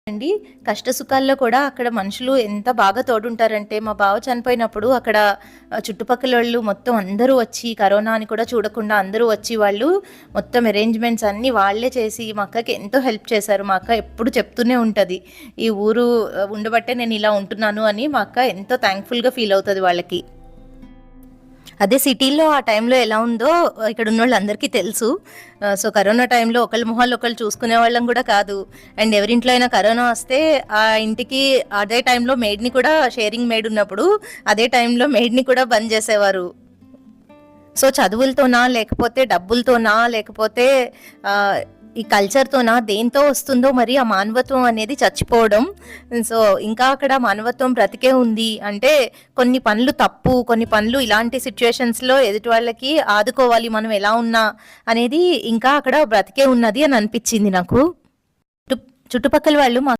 అండి. కష్ట సుఖాల్లో కూడా అక్కడ మనుషులు ఎంత బాగా తోడుంటారంటే, మా బావ చనిపోయినప్పుడు అక్కడ చుట్టుపక్కలోళ్ళు మొత్తం అందరూ వచ్చి, కరోనా అని కూడా చూడకుండా అందరూ వచ్చి వాళ్ళు మొత్తం అరేంజ్‌మెంట్స్ అన్నీ వాళ్ళే చేసి, మా అక్కకి ఎంతో హెల్ప్ చేశారు. మా అక్క ఎప్పుడు చెప్తూనే ఉంటది. ఈ ఊరు ఉండబట్టే నేను ఇలా ఉంటున్నాను అని మా అక్క ఎంతో థాంక్‌ఫుల్‌గా ఫీల్ అవుతది వాళ్ళకి. అదే సిటీలో ఆ టైంలో ఎలా ఉందో ఇక్కడ ఉన్నోళ్ళందరికీ తెలుసు. సో, కరోనా టైంలో ఒకళ్ళ మొహాలు ఒకళ్ళు చూసుకునే వాళ్ళం గూడా కాదు. అండ్ ఎవరింట్లో అయినా కరోనా వస్తే ఆ ఇంటికి అదే టైంలో మెయిడ్‌ని కూడా షేరింగ్ మెయిడ్ ఉన్నప్పుడు అదే టైంలో మెయిడ్‌ని కూడా బంద్ జేసేవారు. సో, చదువులతోనా లేకపోతే డబ్బులతోనా లేకపోతే ఆహ్, ఈ కల్చర్‌తోనా దేనితో వస్తుందో మరి ఆ మానవత్వం అనేది చచ్చిపోవడం. సో, ఇంకా అక్కడ మానవత్వం బ్రతికే ఉంది అంటే కొన్ని పనులు తప్పు, కొన్ని పనులు ఇలాంటి సిట్యుయేషన్స్‌లో ఎదుటి వాళ్ళకి ఆదుకోవాలి మనం ఎలా ఉన్నా అనేది ఇంకా అక్కడ బ్రతికే ఉన్నది అని అనిపిచ్చింది నాకు. చుట్టుపక్కల వాళ్ళు